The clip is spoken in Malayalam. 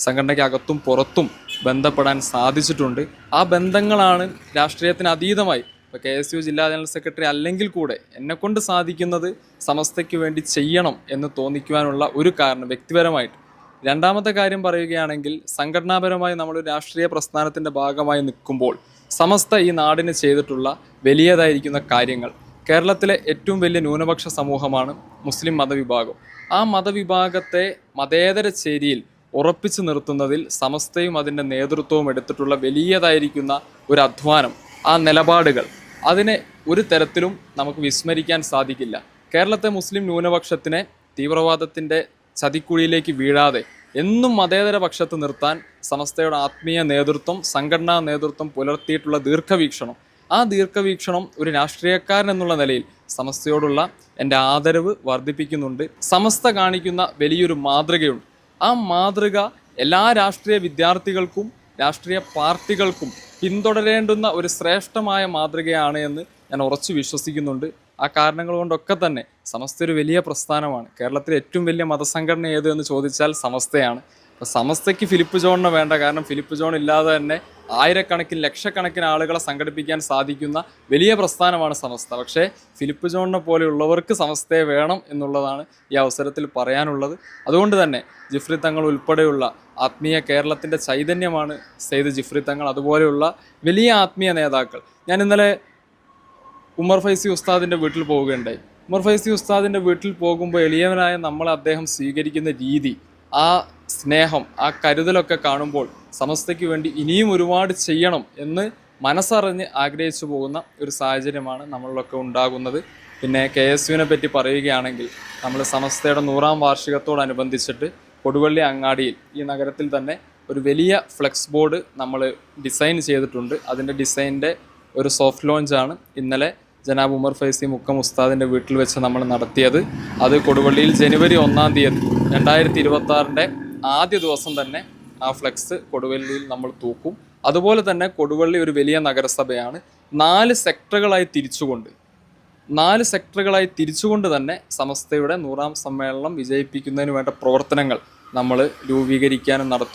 സംഘടനയ്ക്ക് അകത്തും പുറത്തും ബന്ധപ്പെടാൻ സാധിച്ചിട്ടുണ്ട്. ആ ബന്ധങ്ങളാണ് രാഷ്ട്രീയത്തിന് അതീതമായി ഇപ്പോൾ KSU ജില്ലാ ജനറൽ സെക്രട്ടറി അല്ലെങ്കിൽ കൂടെ എന്നെക്കൊണ്ട് സാധിക്കുന്നത് സമസ്തയ്ക്ക് വേണ്ടി ചെയ്യണം എന്ന് തോന്നിക്കുവാനുള്ള ഒരു കാരണം വ്യക്തിപരമായിട്ട്. രണ്ടാമത്തെ കാര്യം പറയുകയാണെങ്കിൽ സംഘടനാപരമായി നമ്മളൊരു രാഷ്ട്രീയ പ്രസ്ഥാനത്തിൻ്റെ ഭാഗമായി നിൽക്കുമ്പോൾ സമസ്ത ഈ നാടിന് ചെയ്തിട്ടുള്ള വലിയതായിരിക്കുന്ന കാര്യങ്ങൾ, കേരളത്തിലെ ഏറ്റവും വലിയ ന്യൂനപക്ഷ സമൂഹമാണ് മുസ്ലിം മതവിഭാഗം. ആ മതവിഭാഗത്തെ മതേതര ചേരിയിൽ ഉറപ്പിച്ചു നിർത്തുന്നതിൽ സമസ്തയും അതിൻ്റെ നേതൃത്വവും എടുത്തിട്ടുള്ള വലിയതായിരിക്കുന്ന ഒരു അധ്വാനം, ആ നിലപാടുകൾ, അതിനെ ഒരു തരത്തിലും നമുക്ക് വിസ്മരിക്കാൻ സാധിക്കില്ല. കേരളത്തെ മുസ്ലിം ന്യൂനപക്ഷത്തിനെ തീവ്രവാദത്തിൻ്റെ ചതിക്കുഴിയിലേക്ക് വീഴാതെ എന്നും മതേതര പക്ഷത്ത് നിർത്താൻ സമസ്തയുടെ ആത്മീയ നേതൃത്വം, സംഘടനാ നേതൃത്വം പുലർത്തിയിട്ടുള്ള ദീർഘവീക്ഷണം, ആ ദീർഘവീക്ഷണം ഒരു രാഷ്ട്രീയക്കാരൻ എന്നുള്ള നിലയിൽ സമസ്തയോടുള്ള എൻ്റെ ആദരവ് വർദ്ധിപ്പിക്കുന്നുണ്ട്. സമസ്ത കാണിക്കുന്ന വലിയൊരു മാതൃകയുണ്ട്. ആ മാതൃക എല്ലാ രാഷ്ട്രീയ വിദ്യാർത്ഥികൾക്കും രാഷ്ട്രീയ പാർട്ടികൾക്കും പിന്തുടരേണ്ടുന്ന ഒരു ശ്രേഷ്ഠമായ മാതൃകയാണ് എന്ന് ഞാൻ ഉറച്ചു വിശ്വസിക്കുന്നുണ്ട്. ആ കാരണങ്ങൾ കൊണ്ടൊക്കെ തന്നെ സമസ്ത ഒരു വലിയ പ്രസ്ഥാനമാണ്. കേരളത്തിലെ ഏറ്റവും വലിയ മതസംഘടന ഏത് എന്ന് ചോദിച്ചാൽ സമസ്തയാണ്. അപ്പോൾ സമസ്തയ്ക്ക് ഫിലിപ്പ് ജോണിനെ വേണ്ട, കാരണം ഫിലിപ്പ് ജോൺ ഇല്ലാതെ തന്നെ ആയിരക്കണക്കിന് ലക്ഷക്കണക്കിന് ആളുകളെ സംഘടിപ്പിക്കാൻ സാധിക്കുന്ന വലിയ പ്രസ്ഥാനമാണ് സമസ്ത. പക്ഷേ ഫിലിപ്പ് ജോണിനെ പോലെയുള്ളവർക്ക് സമസ്തയെ വേണം എന്നുള്ളതാണ് ഈ അവസരത്തിൽ പറയാനുള്ളത്. അതുകൊണ്ട് തന്നെ ജിഫ്രി തങ്ങൾ ഉൾപ്പെടെയുള്ള ആത്മീയ കേരളത്തിൻ്റെ ചൈതന്യമാണ് സെയ്ദ് ജിഫ്രി തങ്ങൾ. അതുപോലെയുള്ള വലിയ ആത്മീയ നേതാക്കൾ. ഞാൻ ഇന്നലെ ഉമർ ഫൈസി ഉസ്താദിൻ്റെ വീട്ടിൽ പോവുകയുണ്ടായി. ഉമർ ഫൈസി ഉസ്താദിൻ്റെ വീട്ടിൽ പോകുമ്പോൾ എളിയവനായ നമ്മളെ അദ്ദേഹം സ്വീകരിക്കുന്ന രീതി, ആ സ്നേഹം, ആ കരുതലൊക്കെ കാണുമ്പോൾ സമസ്തയ്ക്ക് വേണ്ടി ഇനിയും ഒരുപാട് ചെയ്യണം എന്ന് മനസ്സറിഞ്ഞ് ആഗ്രഹിച്ചു പോകുന്ന ഒരു സാഹചര്യമാണ് നമ്മളിലൊക്കെ ഉണ്ടാകുന്നത്. പിന്നെ KSUവിനെ പറ്റി പറയുകയാണെങ്കിൽ നമ്മൾ സമസ്തയുടെ 100ാം വാർഷികത്തോടനുബന്ധിച്ചിട്ട് കൊടുവള്ളി അങ്ങാടിയിൽ ഈ നഗരത്തിൽ തന്നെ ഒരു വലിയ ഫ്ലെക്സ് ബോർഡ് നമ്മൾ ഡിസൈൻ ചെയ്തിട്ടുണ്ട്. അതിൻ്റെ ഡിസൈനിൻ്റെ ഒരു സോഫ്റ്റ് ലോഞ്ചാണ് ഇന്നലെ ജനാബ് ഉമർ ഫൈസി മുക്കം ഉസ്താദിൻ്റെ വീട്ടിൽ വെച്ച് നമ്മൾ നടത്തിയത്. അത് കൊടുവള്ളിയിൽ ജനുവരി 1-ാം തീയതി 2026 ആദ്യ ദിവസം തന്നെ ആ ഫ്ലെക്സ് കൊടുവള്ളിയിൽ നമ്മൾ തൂക്കും. അതുപോലെ തന്നെ കൊടുവള്ളി ഒരു വലിയ നഗരസഭയാണ്. 4 സെക്ടറുകളായി തിരിച്ചുകൊണ്ട് തന്നെ സമസ്തയുടെ 100ാം സമ്മേളനം വിജയിപ്പിക്കുന്നതിന് വേണ്ട പ്രവർത്തനങ്ങൾ നമ്മൾ രൂപീകരിക്കാനും നടത്തും.